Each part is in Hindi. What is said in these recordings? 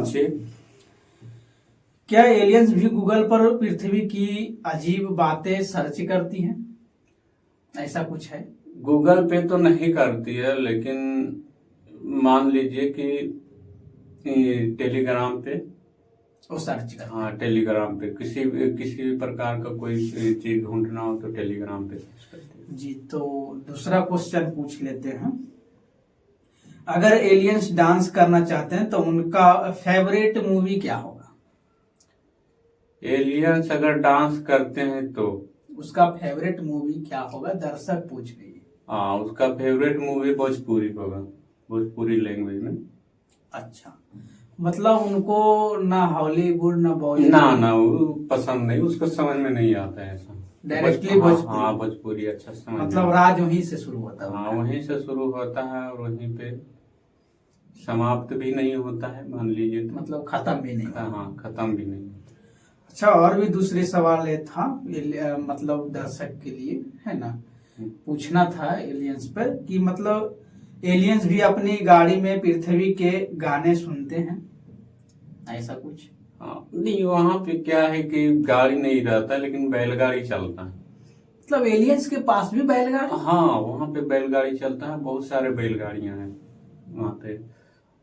पूछिए। क्या एलियंस भी गूगल पर पृथ्वी की अजीब बातें सर्च करती हैं? ऐसा कुछ है? गूगल पे तो नहीं करती है, लेकिन मान लीजिए कि टेलीग्राम पे वो सर्च करती हाँ, टेलीग्राम पे किसी भी प्रकार का कोई चीज ढूंढना हो तो टेलीग्राम पे सर्च करते हैं। जी, तो दूसरा क्वेश्चन पूछ लेते हैं। अगर एलियंस डांस करना चाहते हैं तो उनका फेवरेट मूवी क्या होगा? एलियंस अगर डांस करते हैं तो उसका फेवरेट मूवी क्या होगा, दर्शक पूछ रही है। हाँ, उसका फेवरेट मूवी भोजपुरी होगा, भोजपुरी लैंग्वेज में। अच्छा, मतलब उनको ना हॉलीवुड ना ना बॉलीवुड? ना, वो पसंद नहीं, उसको समझ में नहीं आता है ऐसा। डायरेक्टली भोजपुरी? हाँ, भोजपुरी अच्छा समझ में मतलब आता राज वहीं से शुरू होता है। है हाँ, उनका। वहीं से शुरू होता है और वहीं पे समाप्त भी नहीं होता है, मान लीजिए तो। मतलब खत्म भी नहीं होता। हाँ, खत्म भी नहीं होता। अच्छा, और भी दूसरे सवाल ये था, मतलब दर्शक के लिए है ना, पूछना था एलियंस पर कि मतलब एलियंस भी अपनी गाड़ी में पृथ्वी के गाने सुनते हैं, ऐसा कुछ? हाँ, नहीं, वहाँ पे क्या है कि गाड़ी नहीं रहता, लेकिन बैलगाड़ी चलता है। मतलब एलियंस के पास भी बैलगाड़ी? हाँ, वहाँ पे बैलगाड़ी चलता है, बहुत सारे बैलगाड़ियां हैं वहाँ पे।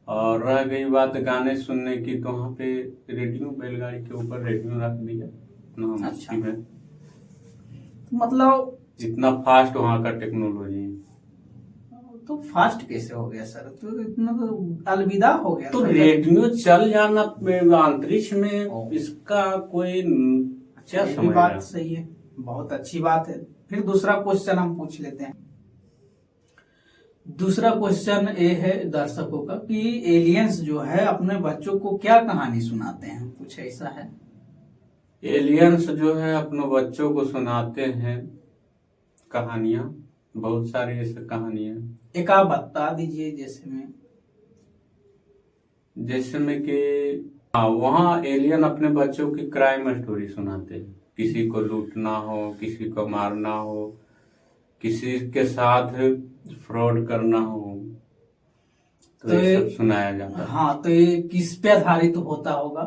और रह गई बात गाने सुनने की, तो वहाँ पे रेडियो, बैलगाड़ी के ऊपर रेडियो रख दिया ना, अच्छा, उसी में। मतलब इतना फास्ट वहाँ का टेक्नोलॉजी है। तो फास्ट कैसे हो गया सर? तो इतना तो अलविदा हो गया तो सर। रेडियो चल जाना अंतरिक्ष में, इसका कोई अच्छा, क्या ये भी समझ बात रहा? सही है, बहुत अच्छी बात है। फिर दूसरा क्वेश्चन हम पूछ लेते हैं। दूसरा क्वेश्चन ये है दर्शकों का कि एलियंस जो है अपने बच्चों को क्या कहानी सुनाते हैं, कुछ ऐसा है? एलियंस जो है अपने बच्चों को सुनाते हैं कहानियां, बहुत सारी ऐसी कहानियां, एक आप बता दीजिए जैसे में कि हाँ, वहाँ एलियन अपने बच्चों की क्राइम स्टोरी सुनाते हैं। किसी को लूटना हो, किसी को मारना हो, किसी के साथ फ्रॉड करना हो, तो तो ये सब सुनाया जाता है। हाँ, तो ये किस पे आधारित होता होगा,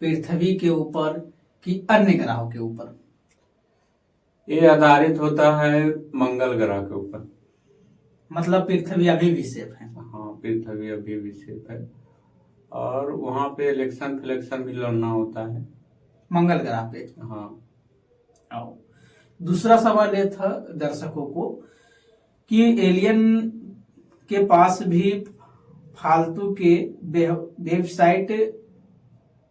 पृथ्वी के ऊपर कि अन्य ग्रहों के ऊपर? ये आधारित होता है मंगल ग्रह के ऊपर। मतलब पृथ्वी अभी भी सेफ है? हाँ, पृथ्वी अभी भी सेफ है, और वहाँ पे इलेक्शन फिलेक्शन भी लड़ना होता है मंगल ग्रह पे? हाँ। आओ, दूसरा सवाल ये था दर्शकों को कि एलियन के पास भी फालतू के वेबसाइट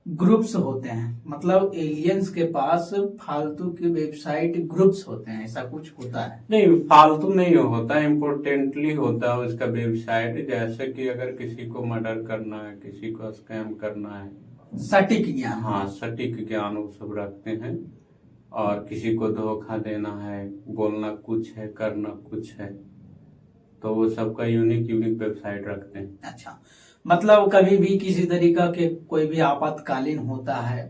ग्रुप्स होते हैं, मतलब एलियंस के पास फालतू के वेबसाइट ग्रुप्स होते हैं, ऐसा कुछ होता है? नहीं, फालतू नहीं होता, इम्पोर्टेंटली होता है उसका वेबसाइट। जैसे कि अगर किसी को मर्डर करना है, किसी को स्कैम करना है, सटीक ज्ञान? हाँ, सटीक ज्ञान वो सब रखते हैं। और किसी को धोखा देना है, बोलना कुछ है, करना कुछ है, तो वो सबका यूनिक यूनिक वेबसाइट रखते हैं। अच्छा, मतलब कभी भी किसी तरीका के कोई भी आपातकालीन होता है,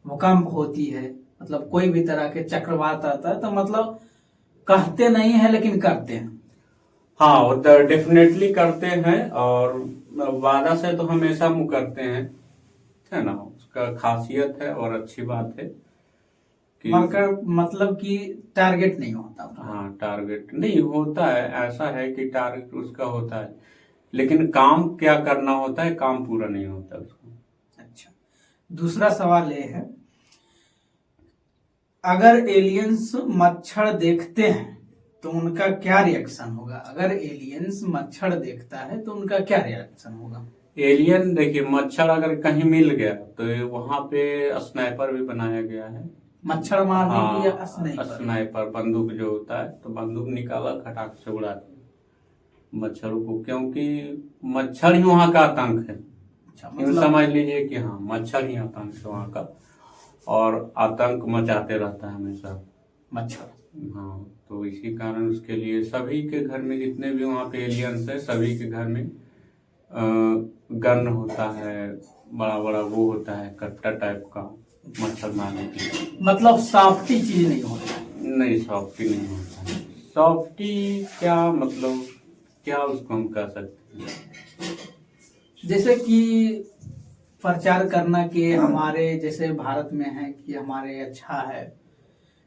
भूकंप होती है, मतलब कोई भी तरह के चक्रवात आता है, तो मतलब कहते नहीं है लेकिन करते हैं? हाँ, वो तो डेफिनेटली करते हैं, और वादा से तो हमेशा मुकरते हैं, है ना। उसका खासियत है और अच्छी बात है कि मतलब कि टारगेट नहीं होता उसका? हाँ, टारगेट नहीं होता है, ऐसा है कि टारगेट उसका होता है, लेकिन काम क्या करना होता है, काम पूरा नहीं होता उसको। अच्छा, दूसरा सवाल ये है, अगर एलियंस मच्छर देखते हैं तो उनका क्या रिएक्शन होगा? अगर एलियंस मच्छर देखता है तो उनका क्या रिएक्शन होगा? एलियन देखिए, मच्छर अगर कहीं मिल गया तो वहां पे स्नाइपर भी बनाया गया है, मच्छर मारने के लिए? हाँ, स्नाइपर? स्नाइपर बंदूक जो होता है, तो बंदूक निकाला, खटाक से उड़ा दिया मच्छरों को, क्योंकि मच्छर ही वहां का आतंक है। अच्छा, यूँ मतलब समझ लीजिए कि हाँ, मच्छर ही आतंक है वहां का, और आतंक मचाते रहता है हमेशा मच्छर। हाँ। तो इसी कारण उसके लिए सभी के घर में, जितने भी वहाँ पे एलियंस है, सभी के घर में गन होता है, बड़ा बड़ा वो होता है, कट्टा टाइप का, मच्छर मारने के लिए। मतलब सॉफ्टी चीज नहीं होता है? नहीं, सॉफ्टी नहीं होता है। सॉफ्टी क्या मतलब, क्या उसको हम कह सकते हैं? जैसे कि प्रचार करना कि हमारे जैसे भारत में है कि हमारे अच्छा है,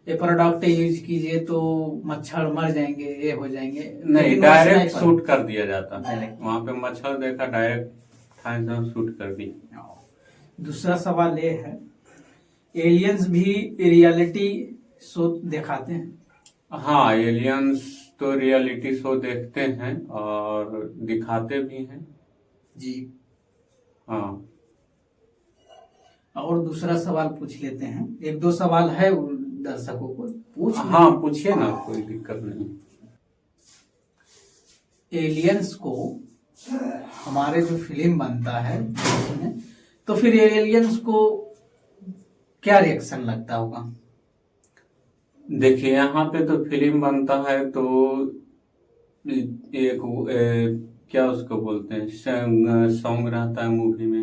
ये प्रोडक्ट यूज कीजिए तो मच्छर मर जाएंगे, ये हो जाएंगे, नहीं, लेकिन डायरेक्ट वैसा शूट कर दिया जाता है। Direct। वहां पे मच्छर देखा, डायरेक्ट थाने से शूट कर दी। दूसरा सवाल ये है, एलियंस भी रियलिटी शो दिखाते हैं? हाँ, एलियंस तो रियलिटी शो देखते हैं और दिखाते भी हैं। जी। हाँ। और दूसरा सवाल पूछ लेते हैं, एक दो सवाल है उन दर्शकों को पूछ लेते हाँ, हैं। पूछिए ना, कोई दिक्कत नहीं। एलियंस को हमारे जो फिल्म बनता है उसमें, तो फिर एलियंस को क्या रिएक्शन लगता होगा? देखिए, यहाँ पे तो फिल्म बनता है तो एक क्या उसको बोलते हैं, सॉन्ग रहता है मूवी में।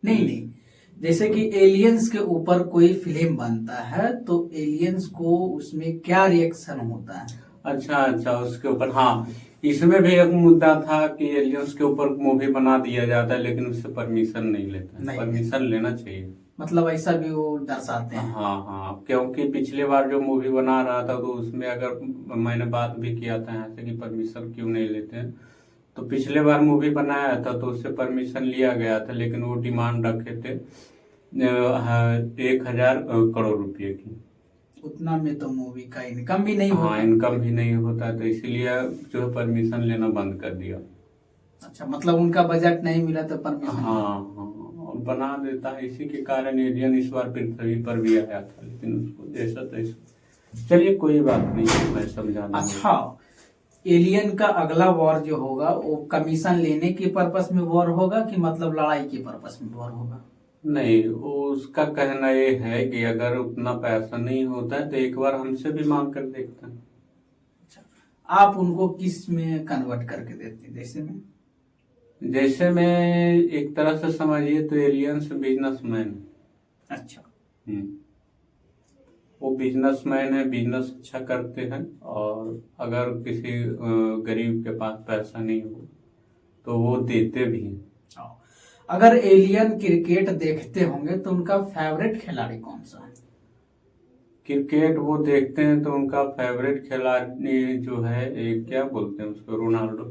नहीं नहीं, जैसे कि एलियंस के ऊपर कोई फिल्म बनता है तो एलियंस को उसमें क्या रिएक्शन होता है? अच्छा अच्छा, उसके ऊपर, हाँ, इसमें भी एक मुद्दा था कि एलियंस के ऊपर मूवी बना दिया जाता है, लेकिन उससे परमिशन नहीं लेता। नहीं। परमिशन लेना चाहिए। मतलब ऐसा भी वो दर्शाते हैं? हाँ हाँ, क्योंकि पिछली बार जो मूवी बना रहा था तो उसमें, अगर मैंने बात भी किया था यहाँ से कि परमिशन क्यों नहीं लेते हैं, तो पिछले बार मूवी बनाया था तो उससे परमिशन लिया गया था, लेकिन वो डिमांड रखे थे 1,000 करोड़ रुपए की। उतना में तो मूवी का इनकम भी नहीं हाँ, होगा। इनकम भी नहीं होता, तो इसीलिए जो है परमिशन लेना बंद कर दिया। अच्छा, मतलब उनका बजट नहीं मिला तो परमिशन। हाँ हाँ, और बना देता है। इसी के कारण एलियन इस बार पृथ्वी पर भी आया था, लेकिन उसको जैसा तैसा। चलिए, कोई बात नहीं, मैं समझा दूंगा। अच्छा, एलियन का अगला वॉर जो होगा वो कमीशन लेने के पर्पस में वॉर होगा कि मतलब लड़ाई के पर्पस में वॉर होगा? नहीं, वो उसका कहना ये है कि अगर उतना पैसा नहीं होता है तो एक बार हमसे भी मांग कर देखते हैं। अच्छा, आप उनको किस में कन्वर्ट करके देते हैं? जैसे में एक तरह से समझिए तो एलियंस बिजनेसमैन। अच्छा। वो बिजनेसमैन है, बिजनेस अच्छा करते हैं, और अगर किसी गरीब के पास पैसा नहीं हो तो वो देते भी हैं। अगर एलियन क्रिकेट देखते होंगे तो उनका फेवरेट खिलाड़ी कौन सा है? क्रिकेट वो देखते हैं तो उनका फेवरेट खिलाड़ी जो है, एक क्या बोलते हैं उसको, रोनाल्डो।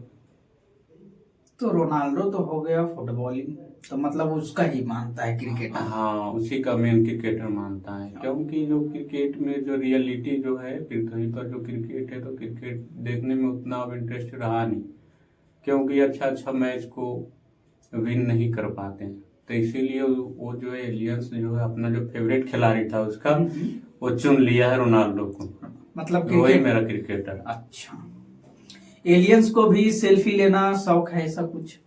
तो रोनाल्डो तो हो गया फुटबॉलिंग, तो मतलब उसका ही मानता है क्रिकेटर? हाँ, उसी का मेन क्रिकेटर मानता है, क्योंकि जो क्रिकेट में जो रियलिटी जो है पृथ्वी पर जो क्रिकेट है, तो क्रिकेट देखने में उतना अब इंटरेस्ट रहा नहीं, क्योंकि अच्छा अच्छा मैच को विन नहीं कर पाते हैं। तो इसीलिए वो जो है एलियंस जो है अपना जो फेवरेट खिलाड़ी था उसका, वो चुन लिया है रोनाल्डो को। मतलब वही क्रिकेट। मेरा क्रिकेटर। अच्छा, एलियंस को भी सेल्फी लेना शौक है ऐसा कुछ?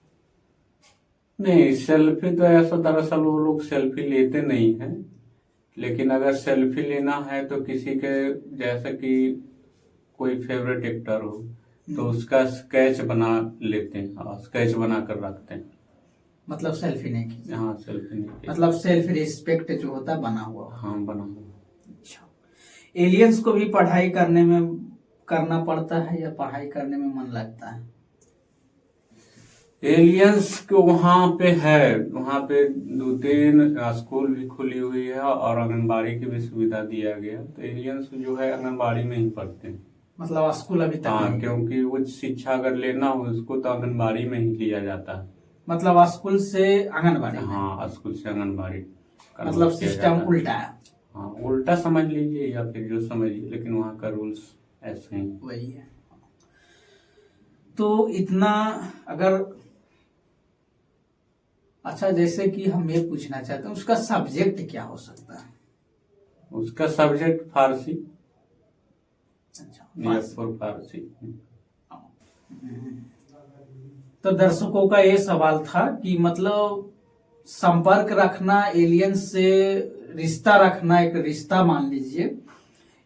नहीं, सेल्फी तो ऐसा, दरअसल वो लोग सेल्फी लेते नहीं हैं, लेकिन अगर सेल्फी लेना है तो किसी के, जैसे कि कोई फेवरेट एक्टर हो तो उसका स्केच बना लेते हैं और स्केच बना कर रखते हैं। मतलब सेल्फी नहीं की? हाँ, सेल्फी नहीं की। मतलब सेल्फ रिस्पेक्ट जो होता है बना हुआ। हाँ, बना हुआ। अच्छा, एलियंस को भी पढ़ाई करना पड़ता है या पढ़ाई करने में मन लगता है? एलियंस को वहाँ पे है, वहाँ पे 2-3 स्कूल भी खुली हुई है और आंगनबाड़ी की भी सुविधा दिया गया, तो एलियंस जो है आंगनबाड़ी में ही पढ़ते हैं। मतलब स्कूल अभी तक हाँ, नहीं? क्योंकि उच्च शिक्षा अगर लेना हो उसको तो आंगनबाड़ी में ही लिया जाता है। मतलब स्कूल से आंगनबाड़ी में? हाँ, स्कूल से आंगनबाड़ी मतलब convert किया सिस्टम जाता है। उल्टा है? हाँ, उल्टा समझ लीजिए या फिर जो समझिए, लेकिन वहाँ का रूल्स ऐसे ही। वही है। तो इतना अगर, अच्छा, जैसे कि हम ये पूछना चाहते हैं उसका सब्जेक्ट क्या हो सकता है? उसका सब्जेक्ट फारसी। अच्छा, फारसी। तो दर्शकों का ये सवाल था कि मतलब संपर्क रखना, एलियन से रिश्ता रखना, एक रिश्ता मान लीजिए,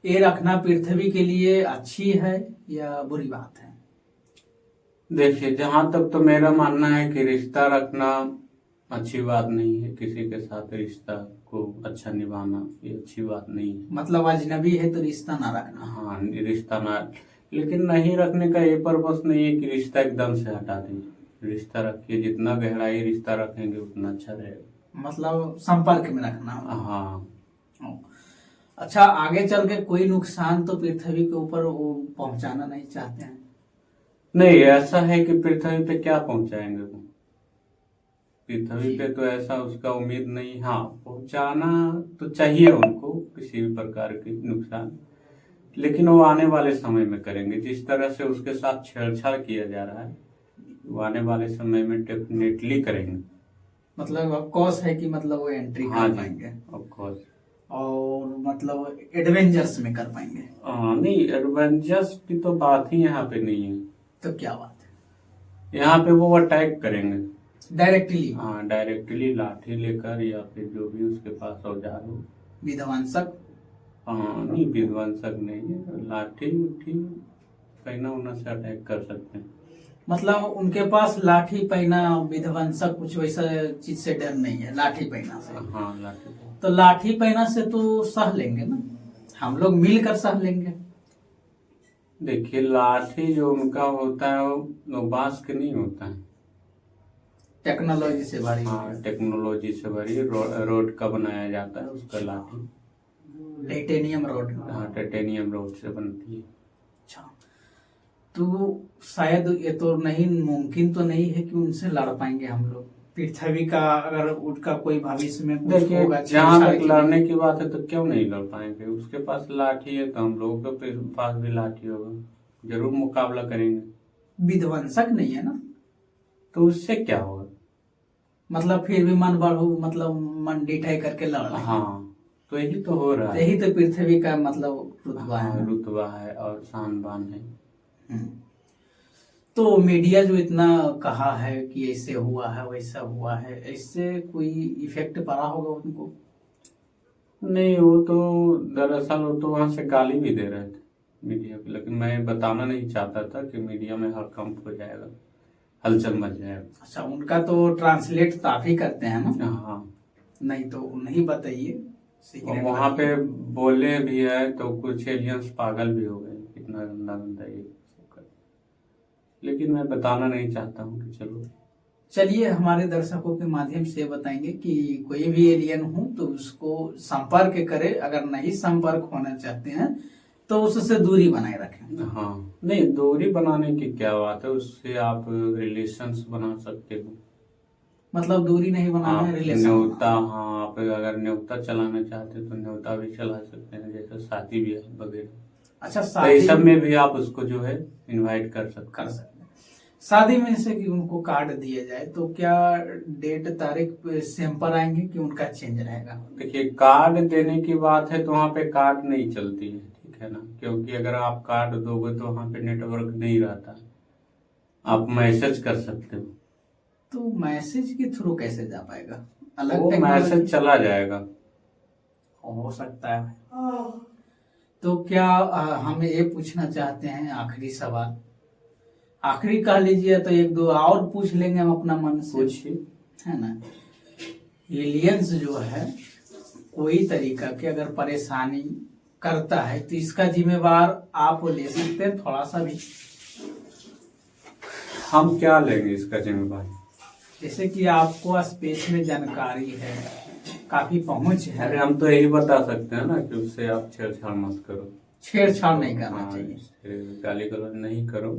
ये रखना पृथ्वी के लिए अच्छी है या बुरी बात है? देखिए, जहां तक तो मेरा मानना है कि रिश्ता रखना अच्छी बात नहीं है। किसी के साथ रिश्ता को अच्छा निभाना ये अच्छी बात नहीं है। मतलब अजनबी है तो रिश्ता ना रखना? हाँ, रिश्ता ना, लेकिन नहीं रखने का ये पर्पस नहीं है कि रिश्ता एकदम से हटा दें। रिश्ता रखिए, जितना गहराई रिश्ता रखेंगे उतना अच्छा रहेगा। मतलब संपर्क में रखना। हाँ। अच्छा, आगे चल के कोई नुकसान तो पृथ्वी के ऊपर वो पहुंचाना नहीं चाहते हैं? नहीं, ऐसा है कि पृथ्वी पे क्या पहुंचाएंगे वो, पृथ्वी पे तो ऐसा उसका उम्मीद नहीं। हाँ, पहुंचाना तो चाहिए उनको किसी भी प्रकार की नुकसान, लेकिन वो आने वाले समय में करेंगे। जिस तरह से उसके साथ छेड़छाड़ किया जा रहा है, वो आने वाले समय में डेफिनेटली करेंगे। मतलब ऑफ कोर्स है कि मतलब वो एंट्री हाँ कर जी, पाएंगे ऑफ कोर्स। और मतलब एडवेंचर्स में कर पाएंगे? हाँ, नहीं, एडवेंचर्स की तो बात ही यहाँ पे नहीं है। तो क्या बात है? यहाँ पे वो अटैक करेंगे डायरेक्टली? हाँ, डायरेक्टली लाठी लेकर या फिर जो भी उसके पास औजार हो। विध्वंसक? हाँ, नहीं, विध्वंसक नहीं है, लाठी उठी पैना उना से अटैक कर सकते हैं। मतलब उनके पास लाठी पैना विध्वंसक कुछ वैसा चीज से डर नहीं है, लाठी पैना से? हाँ, लाठी। तो लाठी पैना से तो सह लेंगे ना, हम लोग मिलकर सह लेंगे। देखिए, लाठी जो उनका होता है वो बांस के नहीं होता है। टेक्नोलॉजी से भरी। हाँ, टेक्नोलॉजी से भरी रोड का बनाया जाता है उसका लाठी। Titanium road? हाँ, टाइटेनियम रोड से बनती है। अच्छा, तो शायद ये तो नहीं, मुमकिन तो नहीं है कि उनसे लड़ पाएंगे हम लोग पृथ्वी का, अगर उनका कोई भविष्य में कुछ देखिए, होगा जहाँ छेड़छाड़ तक के लड़ने की बात है तो क्यों नहीं लड़ पाएंगे, उसके पास लाठी है तो हम लोगों के पास भी लाठी होगा, जरूर मुकाबला करेंगे। विध्वंसक नहीं है ना, तो उससे क्या होगा? मतलब फिर भी मन बढ़ू, मतलब मन डिठाई करके लड़ लेंगे। हाँ, तो यही तो हो रहा है। यही तो पृथ्वी का मतलब रुतबा है हाँ, ना। रुतबा है और शान बान है। हम्म। तो मीडिया जो इतना कहा है कि ऐसे हुआ है वैसा हुआ है, इससे कोई इफेक्ट पड़ा होगा उनको? नहीं, वो तो दरअसल वो तो वहां से गाली भी दे रहे थे मीडिया को, लेकिन मैं बताना नहीं चाहता था कि मीडिया में हड़कंप हो जाएगा, हलचल मच जाएगा। अच्छा, उनका तो ट्रांसलेट तो आप ही करते हैं ना? हाँ, नहीं तो नहीं बताइए, और सीक्रेट वहां पे रखिए। बोले भी है तो कुछ एलियंस पागल भी हो गए, कितना गंदा गंदा ये सब कर। लेकिन मैं बताना नहीं चाहता हूँ कि चलो। चलिए, हमारे दर्शकों के माध्यम से बताएंगे कि कोई भी एलियन हो तो उसको संपर्क करे, अगर नहीं संपर्क होना चाहते हैं तो उससे दूरी बनाए रखें। हाँ, नहीं, दूरी बनाने की क्या बात है, उससे आप रिलेशंस बना सकते हो। मतलब दूरी नहीं बनाना है, रिलेशन न्योता, हाँ, आप अगर न्योता चलाना चाहते तो न्योता भी चला सकते हैं, जैसे शादी ब्याह वगैरह। अच्छा, तो शादी इस सब में भी आप उसको जो है इनवाइट कर सकते कर हैं। सकते हैं। शादी में से कि उनको कार्ड दिया जाए तो क्या डेट तारीख सेम पर आएंगे कि उनका चेंज रहेगा? देखिए, कार्ड देने की बात है तो वहाँ पे कार्ड नहीं चलती है, ठीक है ना, क्योंकि अगर आप कार्ड दोगे तो वहाँ पे नेटवर्क नहीं रहता, आप मैसेज कर सकते हो। तो मैसेज के थ्रू कैसे जा पाएगा? अलग वो टेक्नोलॉजी मैसेज चला जाएगा। हो सकता है। तो क्या हम ये पूछना चाहते हैं, आखिरी सवाल, आखिरी कह लीजिए, तो एक दो और पूछ लेंगे हम अपना मन से, पूछिए। है ना। एलियंस जो है कोई तरीका की अगर परेशानी करता है तो इसका जिम्मेवार आप ले सकते हैं थोड़ा सा भी? हम क्या लेंगे इसका जिम्मेदारी? जैसे कि आपको स्पेस में जानकारी है, काफी पहुंच अरे, है। हम तो यही बता सकते हैं ना कि उससे आप छेड़छाड़ मत करो, छेड़छाड़ नहीं करना हाँ, चाहिए, गाली गलौज नहीं करो।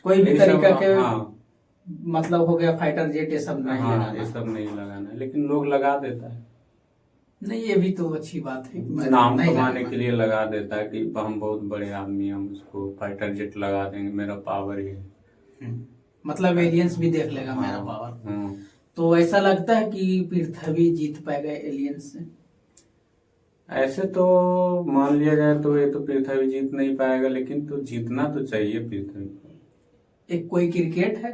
कोई भी ये सब, तरीका के, हाँ, मतलब हो गया फाइटर जेट, ये सब नहीं हाँ, लगाना। ये सब नहीं लगाना है, लेकिन लोग लगा देता है, नहीं, ये भी तो अच्छी बात है कि नाम नहीं कमाने लगाना। के लिए लगा देता है कि हम बहुत बड़े आदमी हैं, हम उसको फाइटर जेट लगा देंगे, मेरा पावर ये है। मतलब एलियंस भी देख लेगा मेरा हाँ, पावर। हाँ। तो ऐसा लगता है कि पृथ्वी जीत पाएगा एलियंस से? ऐसे तो मान लिया जाए तो ये तो पृथ्वी जीत नहीं पाएगा, लेकिन तो जीतना तो चाहिए पृथ्वी को। एक कोई क्रिकेट है?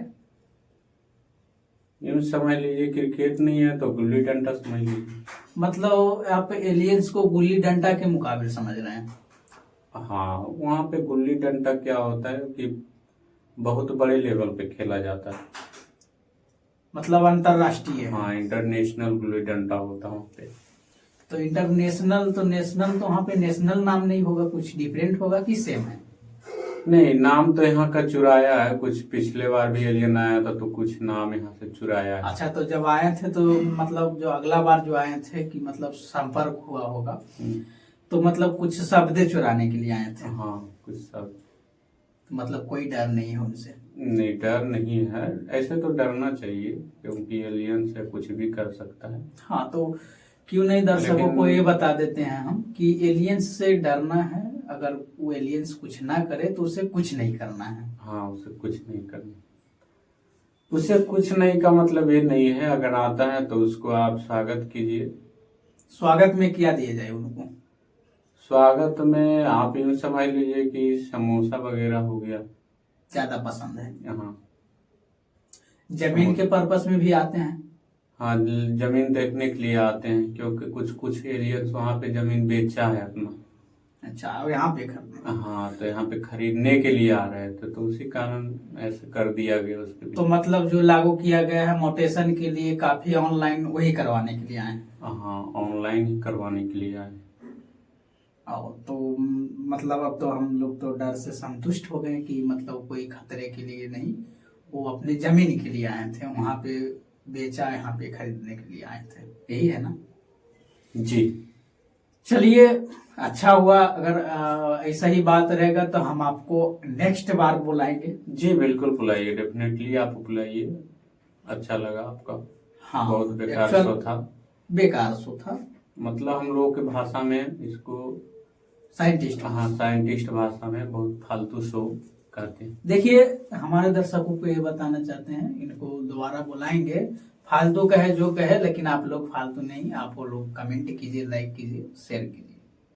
यूं समझ लीजिए, क्रिकेट नहीं है तो गुल्ली डंडा समझ लीजिए। मतलब आप एलियंस को गुल्ली डंडा के मुकाबले समझ रहे हैं? हाँ, वहाँ पे गुल्ली डंडा क्या होता है कि बहुत बड़े लेवल पे खेला जाता है। मतलब अंतरराष्ट्रीय है? हाँ, इंटरनेशनल गुल्ली डंडा होता है वहाँ पे। तो इंटरनेशनल तो नेशनल, तो वहाँ पे नेशनल नाम नहीं होगा, कुछ डिफरेंट होगा कि सेम है? नहीं, नाम तो यहाँ का चुराया है, कुछ पिछले बार भी एलियन आया था तो कुछ नाम यहाँ से चुराया है। अच्छा, तो जब आए थे तो मतलब जो अगला बार जो आए थे कि मतलब संपर्क हुआ होगा, तो मतलब कुछ शब्द चुराने के लिए आए थे? हाँ, कुछ सब। मतलब कोई डर नहीं है उनसे? नहीं, डर नहीं है, ऐसे तो डरना चाहिए क्योंकि एलियन से कुछ भी कर सकता है। हाँ, तो क्यों नहीं दर्शकों लेकिन- को ये बता देते हैं हम कि एलियंस से डरना है, अगर वो एलियंस कुछ ना करे तो उसे कुछ नहीं करना है। हाँ, उसे कुछ नहीं करना। उसे कुछ नहीं का मतलब ये नहीं है, अगर आता है तो उसको आप स्वागत कीजिए। स्वागत में क्या दिया जाए उनको? स्वागत में आप यूं समझ लीजिए कि समोसा वगैरह हो गया। ज्यादा पसंद है? हाँ। जमीन के पर्पस में भी आते हैं? हाँ, जमीन देखने के लिए आते हैं क्योंकि कुछ कुछ एलियंस वहाँ पे जमीन बेचा है अपना। अच्छा, और यहाँ पे खरीदना? हाँ, तो यहाँ पे खरीदने के लिए आ रहे थे तो उसी कारण ऐसे कर दिया गया उसके लिए। तो मतलब जो लागू किया गया है मोटेशन के लिए, काफी ऑनलाइन वही करवाने के लिए आए हैं? हाँ, ऑनलाइन ही करवाने के लिए आए। और तो मतलब अब तो हम लोग तो डर से संतुष्ट हो गए कि मतलब कोई खतरे के लिए नहीं, वो अपने जमीन के लिए आए थे, वहां पे बेचा, यहाँ पे खरीदने के लिए आए थे, यही है ना? जी। चलिए, अच्छा हुआ। अगर ऐसा ही बात रहेगा तो हम आपको नेक्स्ट बार बुलाएंगे। जी बिल्कुल बुलाइए, डेफिनेटली आप बुलाइए। अच्छा लगा आपका। हाँ, बहुत बेकार एक्चुअल शो था। बेकार शो था, मतलब हम लोगों की भाषा में इसको, साइंटिस्ट। हाँ, साइंटिस्ट भाषा में बहुत फालतू शो कहते हैं। देखिए, हमारे दर्शकों को ये बताना चाहते हैं, इनको दोबारा बुलाएंगे, फालतू कहे जो कहे, लेकिन आप लोग फालतू नहीं, आप वो लोग कमेंट कीजिए, लाइक कीजिए, शेयर कीजिए।